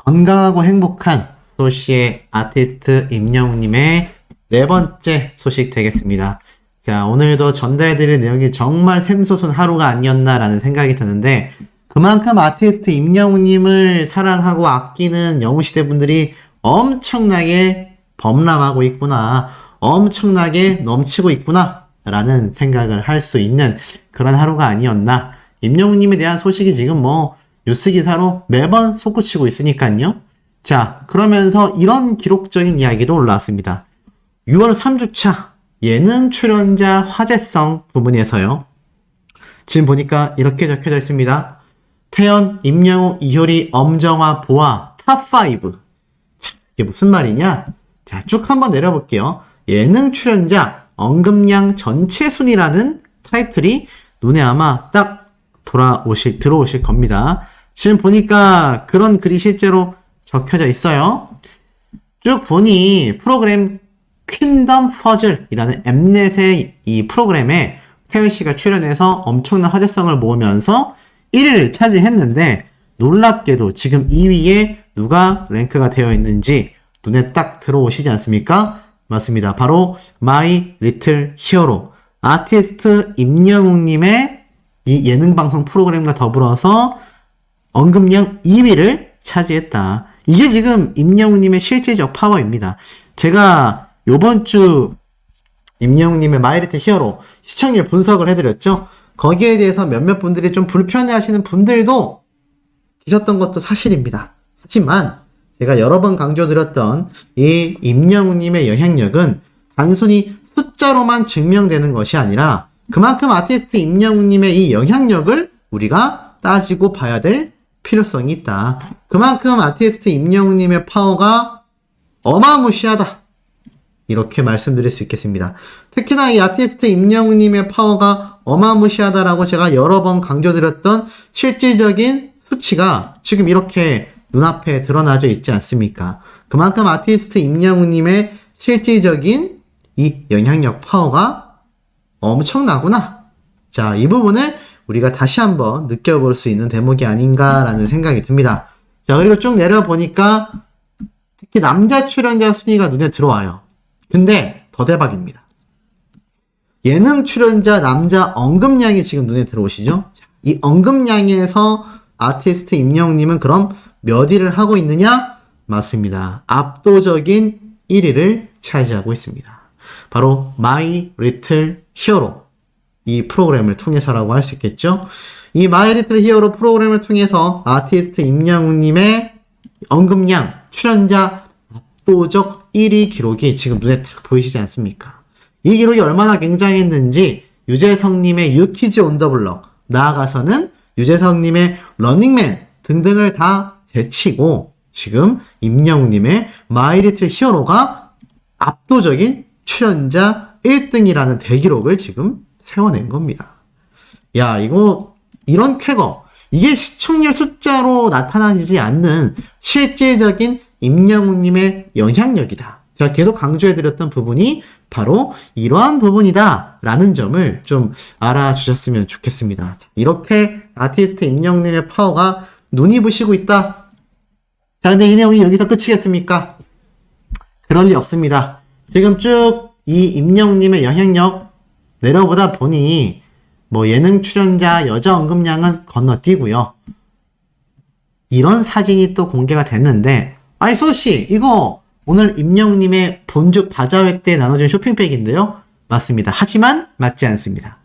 건강하고 행복한 소시의 아티스트 임영웅님의 네 번째 소식 되겠습니다. 자, 오늘도 전달해드릴 내용이 정말 샘솟은 하루가 아니었나라는 생각이 드는데, 그만큼 아티스트 임영웅님을 사랑하고 아끼는 영웅시대 분들이 엄청나게 범람하고 있구나, 엄청나게 넘치고 있구나 라는 생각을 할 수 있는 그런 하루가 아니었나. 임영웅님에 대한 소식이 지금 뉴스 기사로 매번 솟구치고 있으니까요. 자, 그러면서 이런 기록적인 이야기도 올라왔습니다. 6월 3주차 예능 출연자 화제성 부분에서요. 지금 보니까 이렇게 적혀져 있습니다. 태연, 임영웅, 이효리, 엄정화, 보아 탑5. 자, 이게 무슨 말이냐? 자, 쭉 한번 내려볼게요. 예능 출연자 언급량 전체 순위라는 타이틀이 눈에 아마 딱 들어오실 겁니다. 지금 보니까 그런 글이 실제로 적혀져 있어요. 쭉 보니 프로그램 퀸덤 퍼즐이라는 엠넷의 이 프로그램에 태연 씨가 출연해서 엄청난 화제성을 모으면서 1위를 차지했는데, 놀랍게도 지금 2위에 누가 랭크가 되어 있는지 눈에 딱 들어오시지 않습니까? 맞습니다. 바로 마이 리틀 히어로 아티스트 임영웅님의 이 예능방송 프로그램과 더불어서 언급량 2위를 차지했다. 이게 지금 임영웅님의 실질적 파워입니다. 제가 요번 주 임영웅님의 마이 리틀 히어로 시청률 분석을 해드렸죠. 거기에 대해서 몇몇 분들이 좀 불편해하시는 분들도 계셨던 것도 사실입니다. 하지만 제가 여러 번 강조드렸던 이 임영웅님의 영향력은 단순히 숫자로만 증명되는 것이 아니라 그만큼 아티스트 임영웅님의 이 영향력을 우리가 따지고 봐야 될 필요성이 있다. 그만큼 아티스트 임영웅님의 파워가 어마무시하다. 이렇게 말씀드릴 수 있겠습니다. 특히나 이 아티스트 임영웅님의 파워가 어마무시하다라고 제가 여러 번 강조드렸던 실질적인 수치가 지금 이렇게 눈앞에 드러나져 있지 않습니까? 그만큼 아티스트 임영웅님의 실질적인 이 영향력 파워가 엄청나구나. 자, 이 부분을 우리가 다시 한번 느껴볼 수 있는 대목이 아닌가라는 생각이 듭니다. 자, 그리고 쭉 내려보니까 특히 남자 출연자 순위가 눈에 들어와요. 근데 더 대박입니다. 예능 출연자 남자 언급량이 지금 눈에 들어오시죠? 이 언급량에서 아티스트 임영웅님은 그럼 몇 위를 하고 있느냐? 맞습니다. 압도적인 1위를 차지하고 있습니다. 바로 마이 리틀 히어로 이 프로그램을 통해서라고 할 수 있겠죠. 이 마이 리틀 히어로 프로그램을 통해서 아티스트 임영웅님의 언급량 출연자 압도적 1위 기록이 지금 눈에 딱 보이시지 않습니까? 이 기록이 얼마나 굉장했는지 유재석님의 유키즈 온 더 블럭, 나아가서는 유재석님의 러닝맨 등등을 다 제치고 지금 임영웅님의 마이 리틀 히어로가 압도적인 출연자 1등이라는 대기록을 지금 세워낸 겁니다. 야, 이런 쾌거, 이게 시청률 숫자로 나타나지 않는 실질적인 임영웅님의 영향력이다. 제가 계속 강조해드렸던 부분이 바로 이러한 부분이다 라는 점을 좀 알아주셨으면 좋겠습니다. 이렇게 아티스트 임영웅님의 파워가 눈이 부시고 있다. 자, 근데 이 내용이 여기서 끝이겠습니까? 그럴 리 없습니다. 지금 쭉 이 임영웅님의 영향력 내려보다 보니 예능 출연자 여자 언급량은 건너뛰고요. 이런 사진이 또 공개가 됐는데, 아니 소씨, 이거 오늘 임영웅님의 본죽 바자회 때 나눠준 쇼핑백인데요? 맞습니다. 하지만 맞지 않습니다.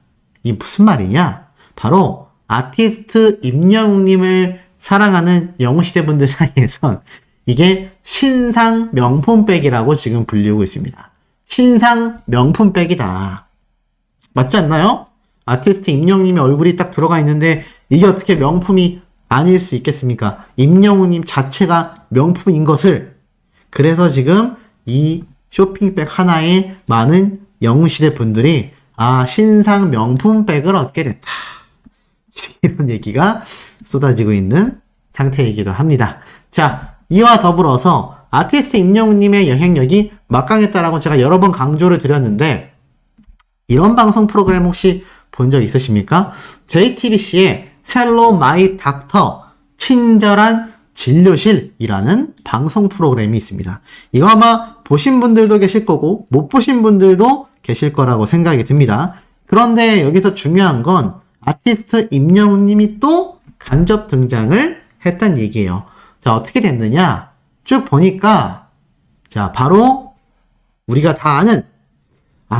이게 무슨 말이냐? 바로 아티스트 임영웅님을 사랑하는 영웅시대 분들 사이에선 이게 신상 명품백이라고 지금 불리고 있습니다. 신상 명품백이다. 맞지 않나요? 아티스트 임영웅님의 얼굴이 딱 들어가 있는데 이게 어떻게 명품이 아닐 수 있겠습니까? 임영웅님 자체가 명품인 것을. 그래서 지금 이 쇼핑백 하나에 많은 영웅시대 분들이 신상 명품백을 얻게 됐다. 이런 얘기가 쏟아지고 있는 상태이기도 합니다. 자, 이와 더불어서 아티스트 임영웅님의 영향력이 막강했다라고 제가 여러 번 강조를 드렸는데, 이런 방송 프로그램 혹시 본 적 있으십니까? JTBC의 헬로 마이 닥터, 친절한 진료실이라는 방송 프로그램이 있습니다. 이거 아마 보신 분들도 계실 거고 못 보신 분들도 계실 거라고 생각이 듭니다. 그런데 여기서 중요한 건 아티스트 임영웅님이 또 간접 등장을 했단 얘기예요. 자, 어떻게 됐느냐? 쭉 보니까 자, 바로 우리가 다 아는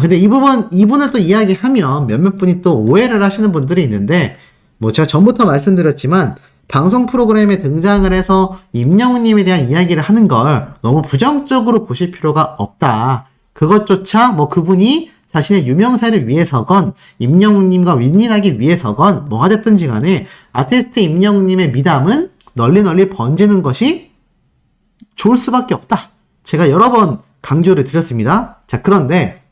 근데 이분을 또 이야기하면 몇몇 분이 또 오해를 하시는 분들이 있는데 뭐 제가 전부터 말씀드렸지만 방송 프로그램에 등장을 해서 임영웅님에 대한 이야기를 하는 걸 너무 부정적으로 보실 필요가 없다. 그것조차 뭐 그분이 자신의 유명세를 위해서건 임영웅님과 윈윈하기 위해서건 뭐가 됐든지 간에 아티스트 임영웅님의 미담은 널리 번지는 것이 좋을 수밖에 없다. 제가 여러 번 강조를 드렸습니다. 자, 그런데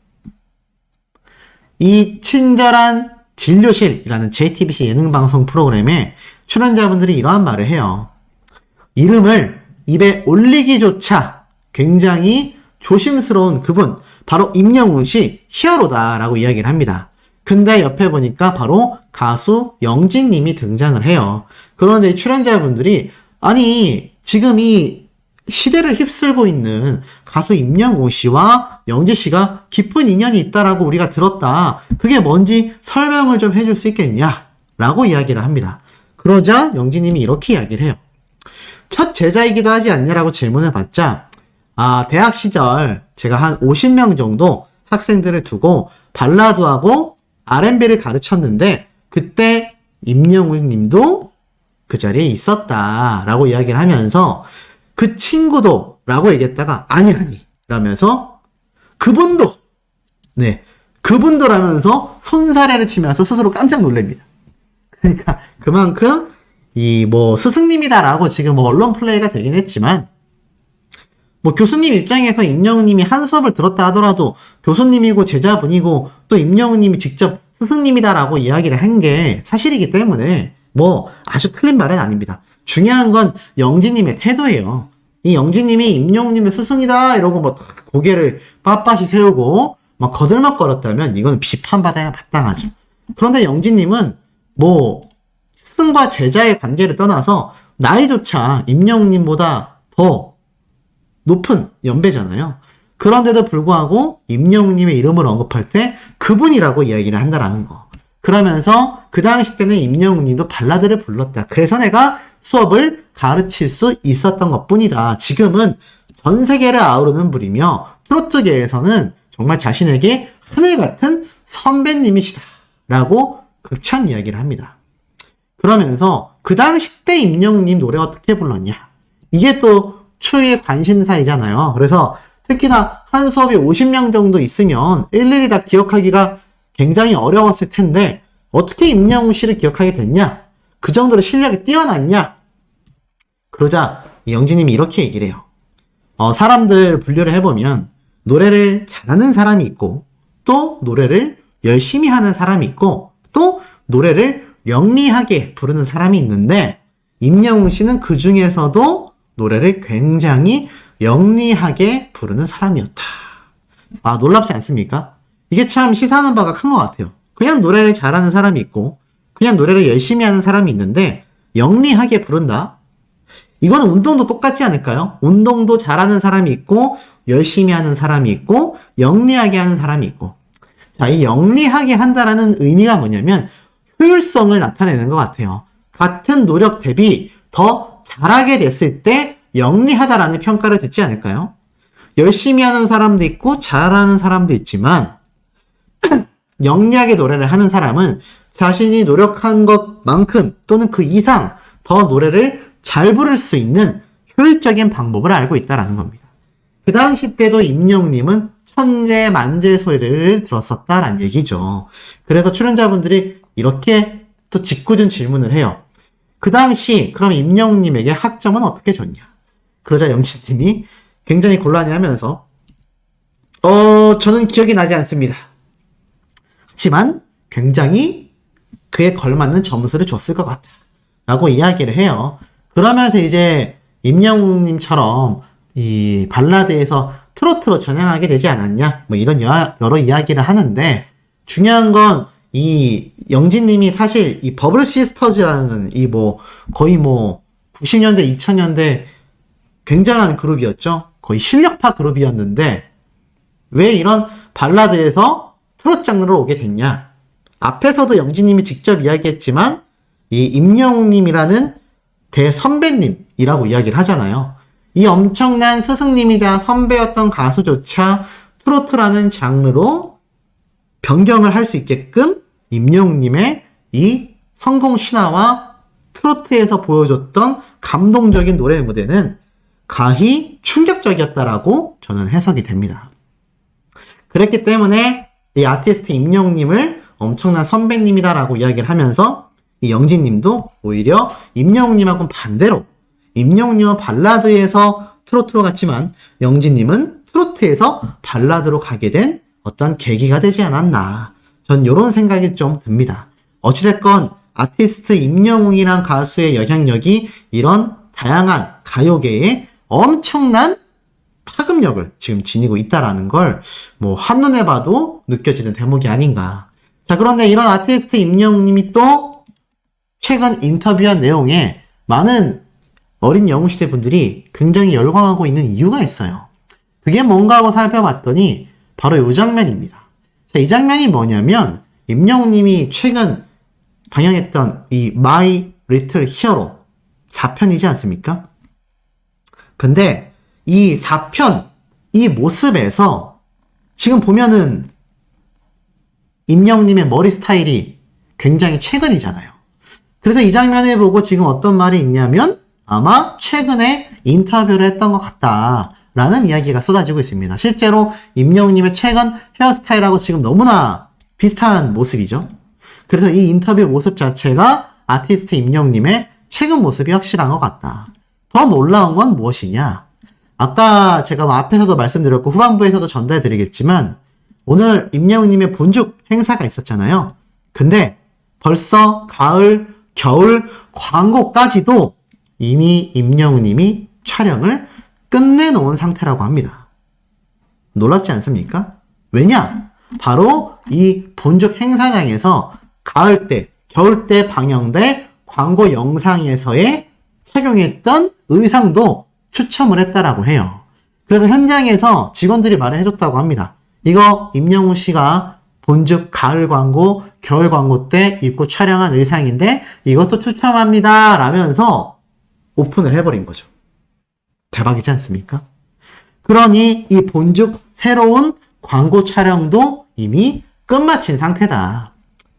이 친절한 진료실이라는 JTBC 예능방송 프로그램에 출연자분들이 이러한 말을 해요. 이름을 입에 올리기조차 굉장히 조심스러운 그분, 바로 임영웅 씨 히어로다라고 이야기를 합니다. 근데 옆에 보니까 바로 가수 영진님이 등장을 해요. 그런데 이 출연자분들이 아니 지금 이 시대를 휩쓸고 있는 가수 임영웅 씨와 영지 씨가 깊은 인연이 있다라고 우리가 들었다. 그게 뭔지 설명을 좀 해줄 수 있겠냐? 라고 이야기를 합니다. 그러자 영지님이 이렇게 이야기를 해요. 첫 제자이기도 하지 않냐라고 질문을 받자 대학 시절 제가 한 50명 정도 학생들을 두고 발라드하고 R&B를 가르쳤는데 그때 임영웅 님도 그 자리에 있었다라고 이야기를 하면서 그 친구도 라고 얘기했다가 아니 라면서 그분도 라면서 손사래를 치면서 스스로 깜짝 놀랍니다. 그러니까 그만큼 이 뭐 스승님이다라고 지금 뭐 언론 플레이가 되긴 했지만 뭐 교수님 입장에서 임영웅님이 한 수업을 들었다 하더라도 교수님이고 제자분이고 또 임영웅님이 직접 스승님이다라고 이야기를 한 게 사실이기 때문에 뭐 아주 틀린 말은 아닙니다. 중요한 건 영진님의 태도예요. 이 영진님이 임영웅님의 스승이다 이러고 뭐 고개를 빳빳이 세우고 막 거들먹거렸다면 이건 비판받아야 마땅하죠. 그런데 영진님은 뭐 스승과 제자의 관계를 떠나서 나이조차 임영웅님보다 더 높은 연배잖아요. 그런데도 불구하고 임영웅님의 이름을 언급할 때 그분이라고 이야기를 한다라는 거. 그러면서 그 당시 때는 임영웅님도 발라드를 불렀다. 그래서 내가 수업을 가르칠 수 있었던 것뿐이다. 지금은 전 세계를 아우르는 분이며 트로트계에서는 정말 자신에게 하늘 같은 선배님이시다. 라고 극찬 이야기를 합니다. 그러면서 그 당시 때 임영웅님 노래 어떻게 불렀냐. 이게 또 초유의 관심사이잖아요. 그래서 특히나 한 수업이 50명 정도 있으면 일일이 다 기억하기가 굉장히 어려웠을 텐데 어떻게 임영웅 씨를 기억하게 됐냐? 그 정도로 실력이 뛰어났냐? 그러자 영진님이 이렇게 얘기를 해요. 사람들 분류를 해보면 노래를 잘하는 사람이 있고 또 노래를 열심히 하는 사람이 있고 또 노래를 영리하게 부르는 사람이 있는데 임영웅 씨는 그 중에서도 노래를 굉장히 영리하게 부르는 사람이었다. 놀랍지 않습니까? 이게 참 시사하는 바가 큰 것 같아요. 그냥 노래를 잘하는 사람이 있고 그냥 노래를 열심히 하는 사람이 있는데 영리하게 부른다? 이거는 운동도 똑같지 않을까요? 운동도 잘하는 사람이 있고 열심히 하는 사람이 있고 영리하게 하는 사람이 있고 자, 이 영리하게 한다라는 의미가 뭐냐면 효율성을 나타내는 것 같아요. 같은 노력 대비 더 잘하게 됐을 때 영리하다라는 평가를 듣지 않을까요? 열심히 하는 사람도 있고 잘하는 사람도 있지만 영리하게 노래를 하는 사람은 자신이 노력한 것만큼 또는 그 이상 더 노래를 잘 부를 수 있는 효율적인 방법을 알고 있다는 겁니다. 그 당시 때도 임영웅님은 천재 만재 소리를 들었었다라는 얘기죠. 그래서 출연자분들이 이렇게 또 짓궂은 질문을 해요. 그 당시 그럼 임영웅님에게 학점은 어떻게 줬냐? 그러자 영진님이 굉장히 곤란해하면서 저는 기억이 나지 않습니다. 하지만 굉장히 그에 걸맞는 점수를 줬을 것 같다. 라고 이야기를 해요. 그러면서 이제 임영웅님처럼 이 발라드에서 트로트로 전향하게 되지 않았냐? 뭐 이런 여러 이야기를 하는데 중요한 건 이 영진님이 사실 이 버블 시스터즈라는 이 뭐 거의 뭐 90년대, 2000년대 굉장한 그룹이었죠. 거의 실력파 그룹이었는데 왜 이런 발라드에서 트로트 장르로 오게 됐냐? 앞에서도 영진님이 직접 이야기했지만 이 임영웅님이라는 대선배님이라고 이야기를 하잖아요. 이 엄청난 스승님이자 선배였던 가수조차 트로트라는 장르로 변경을 할 수 있게끔 임영웅님의 이 성공 신화와 트로트에서 보여줬던 감동적인 노래 무대는 가히 충격적이었다라고 저는 해석이 됩니다. 그랬기 때문에 이 아티스트 임영웅님을 엄청난 선배님이다라고 이야기를 하면서 이 영진님도 오히려 임영웅님하고는 반대로 임영웅님은 발라드에서 트로트로 갔지만 영진님은 트로트에서 발라드로 가게 된 어떤 계기가 되지 않았나. 전 이런 생각이 좀 듭니다. 어찌됐건 아티스트 임영웅이란 가수의 영향력이 이런 다양한 가요계에 엄청난 파급력을 지금 지니고 있다라는 걸 뭐 한눈에 봐도 느껴지는 대목이 아닌가. 자, 그런데 이런 아티스트 임영웅님이 또 최근 인터뷰한 내용에 많은 어린 영웅시대 분들이 굉장히 열광하고 있는 이유가 있어요. 그게 뭔가 하고 살펴봤더니 바로 이 장면입니다. 자, 이 장면이 뭐냐면 임영웅님이 최근 방영했던 이 마이 리틀 히어로 4편이지 않습니까? 근데 이 4편 이 모습에서 지금 보면은 임영웅님의 머리 스타일이 굉장히 최근이잖아요. 그래서 이 장면을 보고 지금 어떤 말이 있냐면 아마 최근에 인터뷰를 했던 것 같다라는 이야기가 쏟아지고 있습니다. 실제로 임영웅님의 최근 헤어스타일하고 지금 너무나 비슷한 모습이죠. 그래서 이 인터뷰 모습 자체가 아티스트 임영웅님의 최근 모습이 확실한 것 같다. 더 놀라운 건 무엇이냐? 아까 제가 앞에서도 말씀드렸고 후반부에서도 전달드리겠지만 오늘 임영웅님의 본죽 행사가 있었잖아요. 근데 벌써 가을, 겨울 광고까지도 이미 임영웅님이 촬영을 끝내놓은 상태라고 합니다. 놀랍지 않습니까? 왜냐? 바로 이 본죽 행사장에서 가을 때, 겨울 때 방영될 광고 영상에서의 착용했던 의상도 추첨을 했다라고 해요. 그래서 현장에서 직원들이 말을 해줬다고 합니다. 이거 임영웅 씨가 본죽 가을 광고, 겨울 광고 때 입고 촬영한 의상인데 이것도 추첨합니다 라면서 오픈을 해버린 거죠. 대박이지 않습니까? 그러니 이 본죽 새로운 광고 촬영도 이미 끝마친 상태다.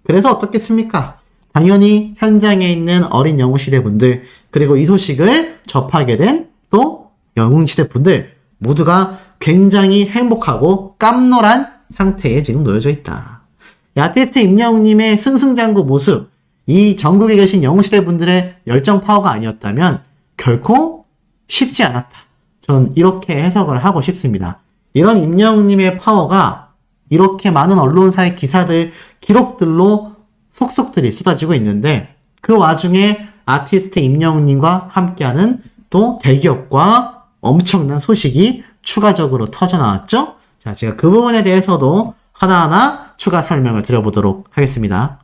그래서 어떻겠습니까? 당연히 현장에 있는 어린 영웅시대 분들 그리고 이 소식을 접하게 된 또 영웅시대 분들 모두가 굉장히 행복하고 깜놀한 상태에 지금 놓여져 있다. 아티스트 임영웅님의 승승장구 모습, 이 전국에 계신 영웅시대 분들의 열정 파워가 아니었다면 결코 쉽지 않았다. 전 이렇게 해석을 하고 싶습니다. 이런 임영웅님의 파워가 이렇게 많은 언론사의 기사들, 기록들로 속속들이 쏟아지고 있는데 그 와중에 아티스트 임영웅님과 함께하는 또 대기업과 엄청난 소식이 추가적으로 터져나왔죠? 자, 제가 그 부분에 대해서도 하나하나 추가 설명을 드려보도록 하겠습니다.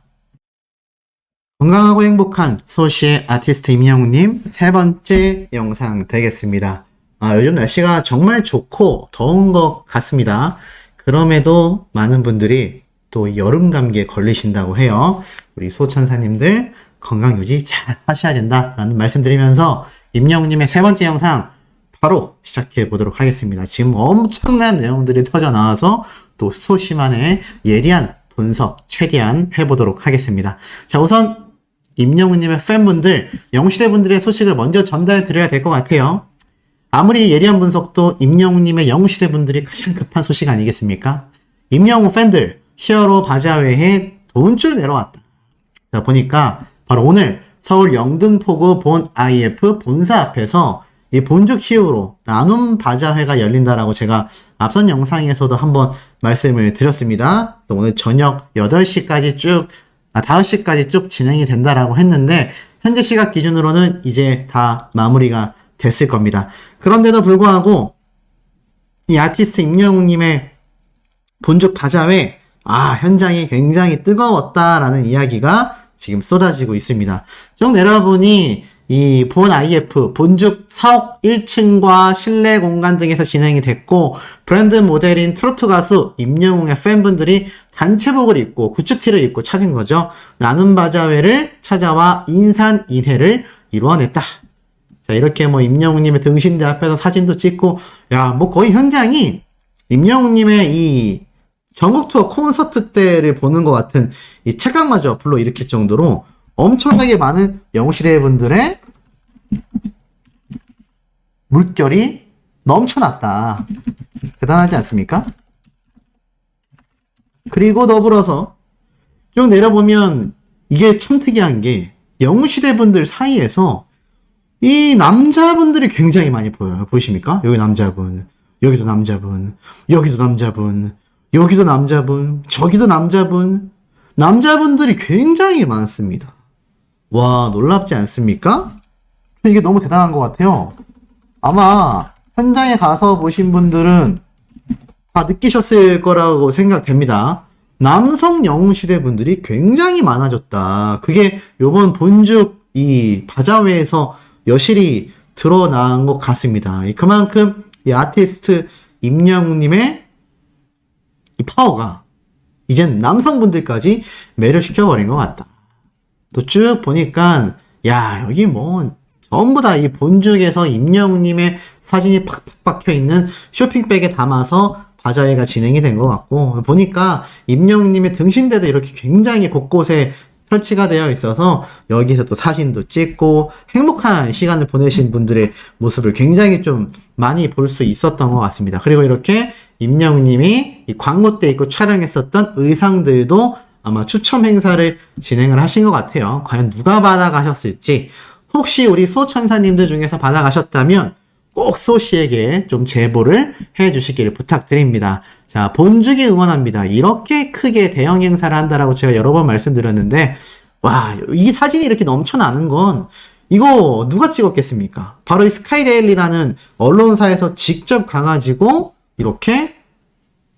건강하고 행복한 소시의 아티스트 임영웅님 세 번째 영상 되겠습니다. 요즘 날씨가 정말 좋고 더운 것 같습니다. 그럼에도 많은 분들이 또 여름 감기에 걸리신다고 해요. 우리 소천사님들 건강 유지 잘 하셔야 된다라는 말씀드리면서 임영웅님의 세 번째 영상 바로 시작해 보도록 하겠습니다. 지금 엄청난 내용들이 터져 나와서 또 소시만의 예리한 분석 최대한 해보도록 하겠습니다. 자, 우선 임영웅님의 팬분들, 영웅시대 분들의 소식을 먼저 전달 드려야 될 것 같아요. 아무리 예리한 분석도 임영웅님의 영웅시대 분들이 가장 급한 소식 아니겠습니까? 임영웅 팬들, 히어로 바자회에 돈줄 내려왔다. 자, 보니까 바로 오늘 서울 영등포구 본 IF 본사 앞에서 이 본죽 히어로 나눔 바자회가 열린다라고 제가 앞선 영상에서도 한번 말씀을 드렸습니다. 또 오늘 저녁 8시까지 5시까지 쭉 진행이 된다라고 했는데 현재 시각 기준으로는 이제 다 마무리가 됐을 겁니다. 그런데도 불구하고 이 아티스트 임영웅님의 본죽 바자회 현장이 굉장히 뜨거웠다라는 이야기가 지금 쏟아지고 있습니다. 쭉 내려보니 이 본 IF, 본죽 사옥 1층과 실내 공간 등에서 진행이 됐고, 브랜드 모델인 트로트 가수 임영웅의 팬분들이 단체복을 입고 굿즈티를 입고 찾은 거죠. 나눔 바자회를 찾아와 인산인해를 이루어냈다. 자, 이렇게 뭐 임영웅님의 등신대 앞에서 사진도 찍고, 야, 뭐 거의 현장이 임영웅님의 이 전국 투어 콘서트 때를 보는 것 같은 이 착각마저 불러일으킬 정도로 엄청나게 많은 영웅시대 분들의 물결이 넘쳐났다. 대단하지 않습니까? 그리고 더불어서 쭉 내려보면 이게 참 특이한 게 영웅시대 분들 사이에서 이 남자분들이 굉장히 많이 보여요. 보이십니까? 여기 남자분, 여기도 남자분, 여기도 남자분, 여기도 남자분, 저기도 남자분, 남자분들이 굉장히 많습니다. 와, 놀랍지 않습니까? 이게 너무 대단한 것 같아요. 아마 현장에 가서 보신 분들은 다 느끼셨을 거라고 생각됩니다. 남성 영웅시대 분들이 굉장히 많아졌다. 그게 요번 본죽 이 바자회에서 여실히 드러난 것 같습니다. 그만큼 이 아티스트 임영웅님의 이 파워가 이젠 남성분들까지 매료시켜버린 것 같다. 또 쭉 보니까 야, 여기 뭐 전부 다 이 본죽에서 임영웅님의 사진이 팍팍 박혀있는 쇼핑백에 담아서 바자회가 진행이 된 것 같고, 보니까 임영웅님의 등신대도 이렇게 굉장히 곳곳에 설치가 되어 있어서 여기서 또 사진도 찍고 행복한 시간을 보내신 분들의 모습을 굉장히 좀 많이 볼 수 있었던 것 같습니다. 그리고 이렇게 임영웅님이 이 광고 때 입고 촬영했었던 의상들도 아마 추첨 행사를 진행을 하신 것 같아요. 과연 누가 받아가셨을지, 혹시 우리 소천사님들 중에서 받아가셨다면 꼭 소씨에게 좀 제보를 해주시기를 부탁드립니다. 자, 본죽이 응원합니다. 이렇게 크게 대형 행사를 한다라고 제가 여러 번 말씀드렸는데, 와, 이 사진이 이렇게 넘쳐나는 건 이거 누가 찍었겠습니까? 바로 이 스카이데일리라는 언론사에서 직접 가가지고 이렇게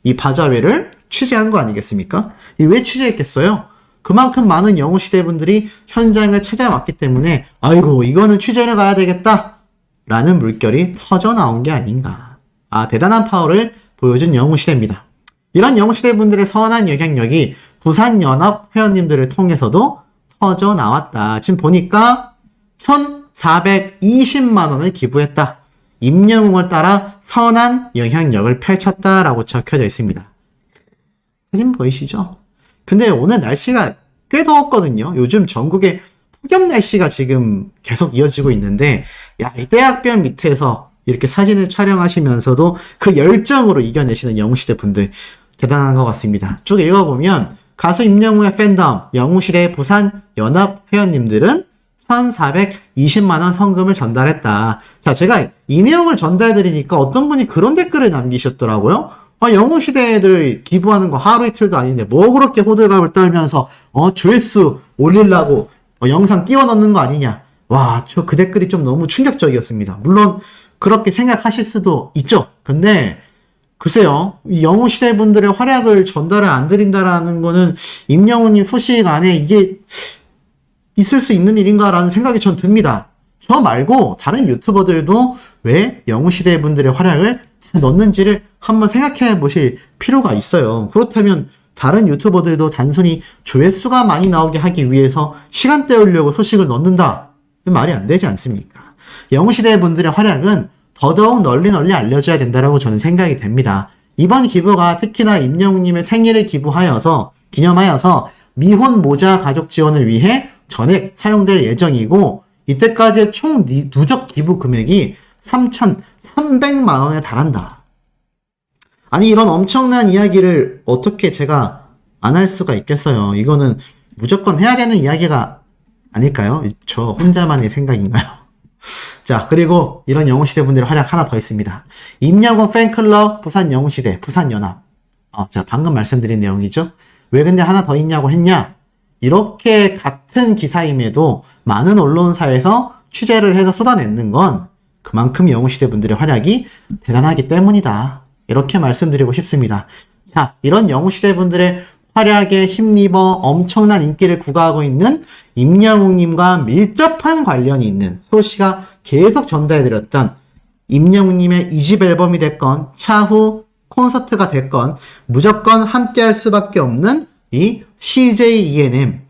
이 바자회를 취재한 거 아니겠습니까? 왜 취재했겠어요? 그만큼 많은 영웅시대 분들이 현장을 찾아왔기 때문에 아이고, 이거는 취재를 가야 되겠다 라는 물결이 터져 나온 게 아닌가. 아, 대단한 파워를 보여준 영웅시대입니다. 이런 영웅시대 분들의 선한 영향력이 부산연합 회원님들을 통해서도 터져 나왔다. 지금 보니까 1,420만 원을 기부했다. 임영웅을 따라 선한 영향력을 펼쳤다라고 적혀져 있습니다. 사진 보이시죠? 근데 오늘 날씨가 꽤 더웠거든요. 요즘 전국에 폭염 날씨가 지금 계속 이어지고 있는데, 야, 이 대학변 밑에서 이렇게 사진을 촬영하시면서도 그 열정으로 이겨내시는 영웅시대 분들 대단한 것 같습니다. 쭉 읽어보면 가수 임영웅의 팬덤, 영웅시대 부산 연합 회원님들은 1,420만원 성금을 전달했다. 자, 제가 이 내용을 전달해드리니까 어떤 분이 그런 댓글을 남기셨더라고요. 영웅시대들 기부하는 거 하루 이틀도 아닌데 뭐 그렇게 호들갑을 떨면서 조회수 올리려고 영상 끼워 넣는 거 아니냐. 와, 저 그 댓글이 좀 너무 충격적이었습니다. 물론 그렇게 생각하실 수도 있죠. 근데 글쎄요, 이 영웅시대 분들의 활약을 전달을 안 드린다라는 거는 임영웅님 소식 안에 이게 있을 수 있는 일인가라는 생각이 전 듭니다. 저 말고 다른 유튜버들도 왜 영웅시대 분들의 활약을 넣는지를 한번 생각해 보실 필요가 있어요. 그렇다면 다른 유튜버들도 단순히 조회수가 많이 나오게 하기 위해서 시간 때우려고 소식을 넣는다. 말이 안 되지 않습니까? 영웅시대 분들의 활약은 더더욱 널리 알려져야 된다고 저는 생각이 됩니다. 이번 기부가 특히나 임영웅님의 생일을 기념하여서 미혼 모자 가족 지원을 위해 전액 사용될 예정이고, 이때까지의 총 누적 기부 금액이 3,300만 원에 달한다. 아니, 이런 엄청난 이야기를 어떻게 제가 안 할 수가 있겠어요. 이거는 무조건 해야 되는 이야기가 아닐까요? 저 혼자만의 생각인가요? 자, 그리고 이런 영웅시대 분들의 활약 하나 더 있습니다. 임영웅 팬클럽 부산 영웅시대 부산연합. 자, 방금 말씀드린 내용이죠. 왜 근데 하나 더 있냐고 했냐? 이렇게 같은 기사임에도 많은 언론사에서 취재를 해서 쏟아내는 건 그만큼 영웅시대 분들의 활약이 대단하기 때문이다. 이렇게 말씀드리고 싶습니다. 자, 이런 영웅시대 분들의 활약에 힘입어 엄청난 인기를 구가하고 있는 임영웅님과 밀접한 관련이 있는 소시가 계속 전달해드렸던 임영웅님의 2집 앨범이 됐건 차후 콘서트가 됐건 무조건 함께할 수밖에 없는 이 CJ ENM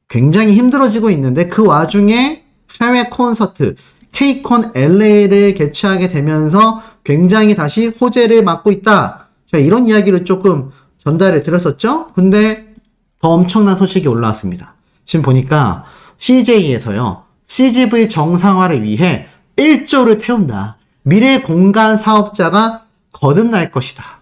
굉장히 힘들어지고 있는데 그 와중에 해외 콘서트 K-콘 LA를 개최하게 되면서 굉장히 다시 호재를 맞고 있다. 제가 이런 이야기를 조금 전달을 드렸었죠? 근데 더 엄청난 소식이 올라왔습니다. 지금 보니까 CJ에서요. CGV 정상화를 위해 1조를 태운다. 미래 공간 사업자가 거듭날 것이다.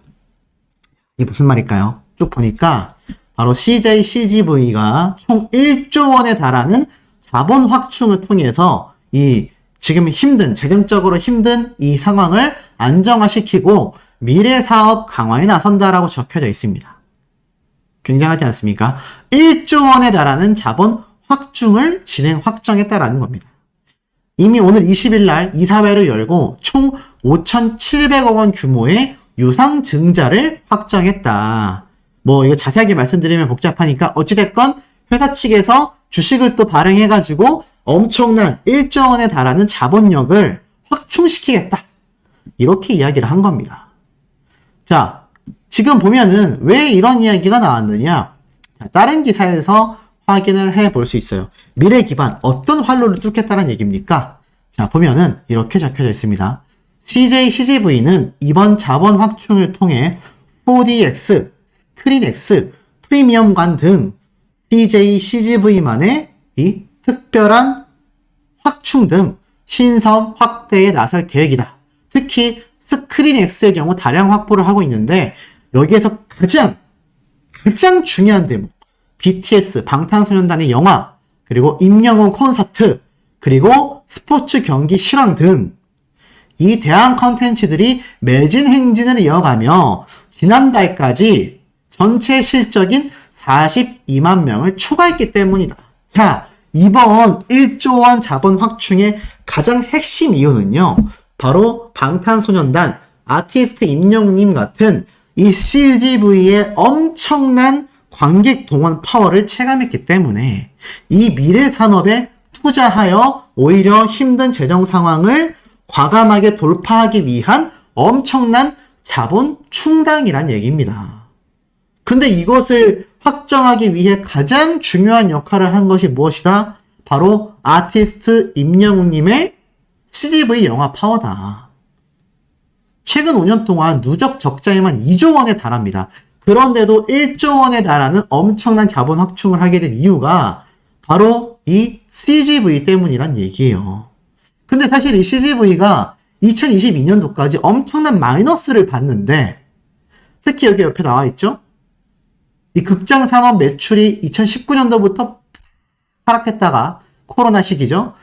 이게 무슨 말일까요? 쭉 보니까 바로 CJ CGV가 총 1조 원에 달하는 자본 확충을 통해서 이 지금 재정적으로 힘든 이 상황을 안정화시키고 미래 사업 강화에 나선다라고 적혀져 있습니다. 굉장하지 않습니까? 1조 원에 달하는 자본 확충을 확정했다라는 겁니다. 이미 오늘 20일 날 이사회를 열고 총 5,700억 원 규모의 유상증자를 확정했다. 뭐 이거 자세하게 말씀드리면 복잡하니까 어찌됐건 회사 측에서 주식을 또 발행해가지고 엄청난 1조 원에 달하는 자본력을 확충시키겠다. 이렇게 이야기를 한 겁니다. 자, 지금 보면은 왜 이런 이야기가 나왔느냐? 다른 기사에서 확인을 해 볼 수 있어요. 미래 기반 어떤 활로를 뚫겠다는 얘기입니까? 자, 보면은 이렇게 적혀져 있습니다. CJ CGV는 이번 자본 확충을 통해 4DX, 스크린X, 프리미엄관 등 CJ CGV만의 이 특별한 확충 등 신사업 확대에 나설 계획이다. 특히 스크린X의 경우 다량 확보를 하고 있는데 여기에서 가장 중요한 대목 BTS, 방탄소년단의 영화, 그리고 임영웅 콘서트, 그리고 스포츠 경기 실황 등 이 대항 컨텐츠들이 매진 행진을 이어가며 지난달까지 전체 실적인 42만 명을 초과했기 때문이다. 자, 이번 1조 원 자본 확충의 가장 핵심 이유는요. 바로 방탄소년단, 아티스트 임영웅님 같은 이 CGV의 엄청난 관객 동원 파워를 체감했기 때문에 이 미래 산업에 투자하여 오히려 힘든 재정 상황을 과감하게 돌파하기 위한 엄청난 자본 충당이란 얘기입니다. 근데 이것을 확정하기 위해 가장 중요한 역할을 한 것이 무엇이다? 바로 아티스트 임영웅님의 CGV 영화 파워다. 최근 5년 동안 누적 적자에만 2조 원에 달합니다. 그런데도 1조 원에 달하는 엄청난 자본 확충을 하게 된 이유가 바로 이 CGV 때문이란 얘기예요. 근데 사실 이 CGV가 2022년도까지 엄청난 마이너스를 봤는데 특히 여기 옆에 나와 있죠? 이 극장 산업 매출이 2019년도부터 하락했다가 코로나 시기죠.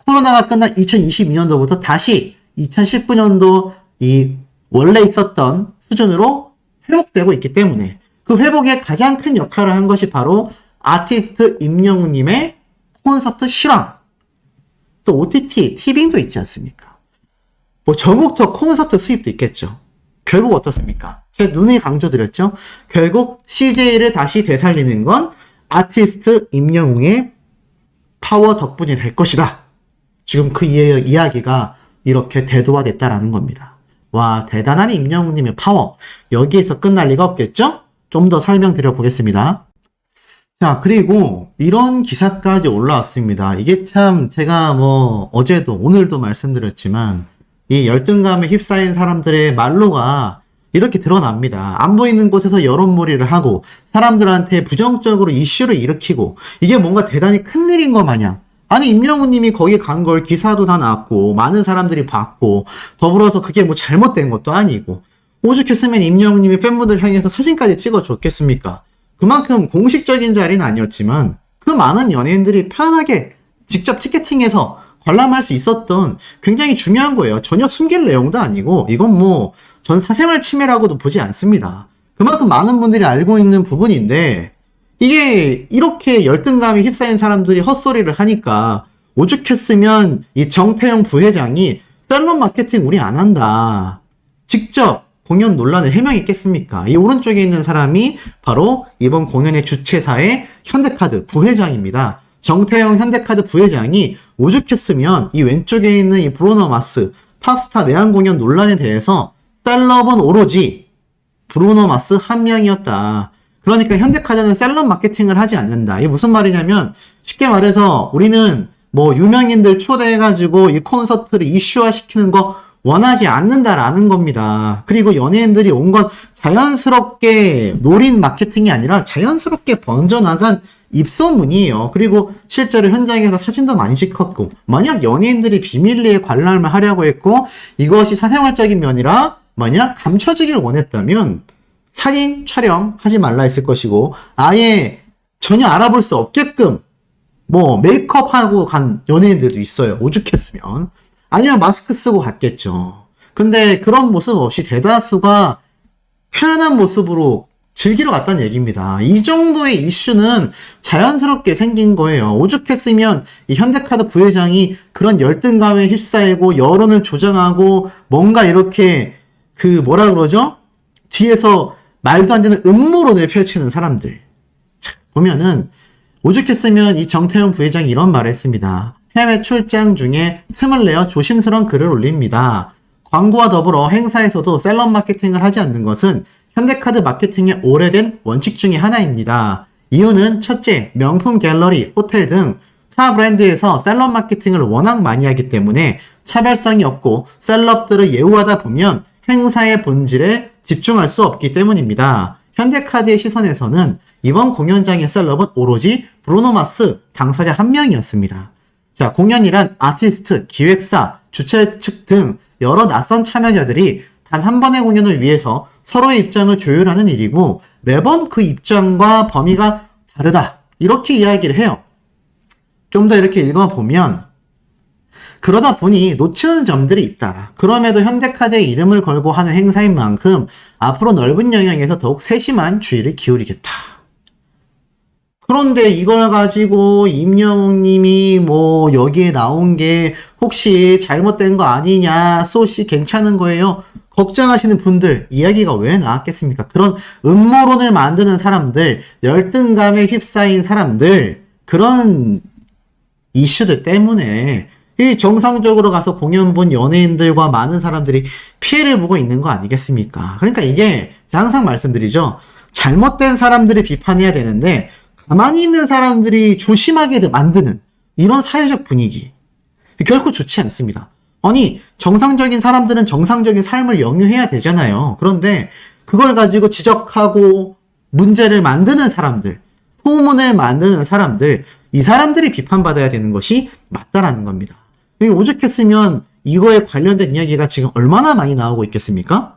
코로나가 끝난 2022년도부터 다시 2019년도 이 원래 있었던 수준으로 회복되고 있기 때문에 그 회복에 가장 큰 역할을 한 것이 바로 아티스트 임영웅님의 콘서트 실황, 또 OTT, 티빙도 있지 않습니까? 뭐 전국적 콘서트 수입도 있겠죠. 결국 어떻습니까? 제가 눈에 강조드렸죠. 결국 CJ를 다시 되살리는 건 아티스트 임영웅의 파워 덕분이 될 것이다. 지금 그 이야기가 이렇게 대두화됐다라는 겁니다. 와, 대단한 임영웅님의 파워. 여기에서 끝날 리가 없겠죠? 좀 더 설명드려 보겠습니다. 자, 그리고 이런 기사까지 올라왔습니다. 이게 참 제가 뭐 어제도 오늘도 말씀드렸지만 이 열등감에 휩싸인 사람들의 말로가 이렇게 드러납니다. 안 보이는 곳에서 여론몰이를 하고 사람들한테 부정적으로 이슈를 일으키고 이게 뭔가 대단히 큰일인 것 마냥 아니 임영웅님이 거기 간 걸 기사도 다 났고 많은 사람들이 봤고 더불어서 그게 뭐 잘못된 것도 아니고 오죽했으면 임영웅님이 팬분들 향해서 사진까지 찍어줬겠습니까? 그만큼 공식적인 자리는 아니었지만 그 많은 연예인들이 편하게 직접 티켓팅해서 관람할 수 있었던 굉장히 중요한 거예요. 전혀 숨길 내용도 아니고 이건 뭐 전 사생활 침해라고도 보지 않습니다. 그만큼 많은 분들이 알고 있는 부분인데 이게 이렇게 열등감에 휩싸인 사람들이 헛소리를 하니까 오죽했으면 이 정태영 부회장이 셀럽 마케팅 우리 안 한다. 직접 공연 논란을 해명했겠습니까? 이 오른쪽에 있는 사람이 바로 이번 공연의 주최사의 현대카드 부회장입니다. 정태영 현대카드 부회장이 오죽했으면 이 왼쪽에 있는 이 브루노 마스 팝스타 내한 공연 논란에 대해서 셀럽은 오로지 브루노 마스 한 명이었다. 그러니까 현대카드는 셀럽 마케팅을 하지 않는다. 이게 무슨 말이냐면 쉽게 말해서 우리는 뭐 유명인들 초대해가지고 이 콘서트를 이슈화 시키는 거 원하지 않는다라는 겁니다. 그리고 연예인들이 온 건 자연스럽게 노린 마케팅이 아니라 자연스럽게 번져나간 입소문이에요. 그리고 실제로 현장에서 사진도 많이 찍혔고, 만약 연예인들이 비밀리에 관람을 하려고 했고 이것이 사생활적인 면이라 만약 감춰지길 원했다면 사진 촬영하지 말라 했을 것이고, 아예 전혀 알아볼 수 없게끔 뭐 메이크업하고 간 연예인들도 있어요. 오죽했으면. 아니면 마스크 쓰고 갔겠죠. 근데 그런 모습 없이 대다수가 편안한 모습으로 즐기러 갔다는 얘기입니다. 이 정도의 이슈는 자연스럽게 생긴 거예요. 오죽했으면 이 현대카드 부회장이 그런 열등감에 휩싸이고 여론을 조장하고 뭔가 이렇게 그 뭐라 그러죠? 뒤에서 말도 안 되는 음모론을 펼치는 사람들. 자, 보면은 오죽했으면 이 정태영 부회장이 이런 말을 했습니다. 해외 출장 중에 틈을 내어 조심스러운 글을 올립니다. 광고와 더불어 행사에서도 셀럽 마케팅을 하지 않는 것은 현대카드 마케팅의 오래된 원칙 중에 하나입니다. 이유는 첫째, 명품 갤러리, 호텔 등 타 브랜드에서 셀럽 마케팅을 워낙 많이 하기 때문에 차별성이 없고 셀럽들을 예우하다 보면 행사의 본질에 집중할 수 없기 때문입니다. 현대카드의 시선에서는 이번 공연장의 셀럽은 오로지 브루노 마스 당사자 한 명이었습니다. 자, 공연이란 아티스트, 기획사, 주최 측 등 여러 낯선 참여자들이 단 한 번의 공연을 위해서 서로의 입장을 조율하는 일이고 매번 그 입장과 범위가 다르다. 이렇게 이야기를 해요. 좀 더 이렇게 읽어보면 그러다 보니 놓치는 점들이 있다. 그럼에도 현대카드의 이름을 걸고 하는 행사인 만큼 앞으로 넓은 영역에서 더욱 세심한 주의를 기울이겠다. 그런데 이걸 가지고 임영웅님이 뭐 여기에 나온 게 혹시 잘못된 거 아니냐, 소씨 괜찮은 거예요? 걱정하시는 분들 이야기가 왜 나왔겠습니까? 그런 음모론을 만드는 사람들, 열등감에 휩싸인 사람들, 그런 이슈들 때문에 이 정상적으로 가서 공연 본 연예인들과 많은 사람들이 피해를 보고 있는 거 아니겠습니까? 그러니까 이게 제가 항상 말씀드리죠. 잘못된 사람들을 비판해야 되는데 가만히 있는 사람들이 조심하게 만드는 이런 사회적 분위기 결코 좋지 않습니다. 아니 정상적인 사람들은 정상적인 삶을 영유해야 되잖아요. 그런데 그걸 가지고 지적하고 문제를 만드는 사람들, 소문을 만드는 사람들, 이 사람들이 비판받아야 되는 것이 맞다라는 겁니다. 오죽했으면 이거에 관련된 이야기가 지금 얼마나 많이 나오고 있겠습니까?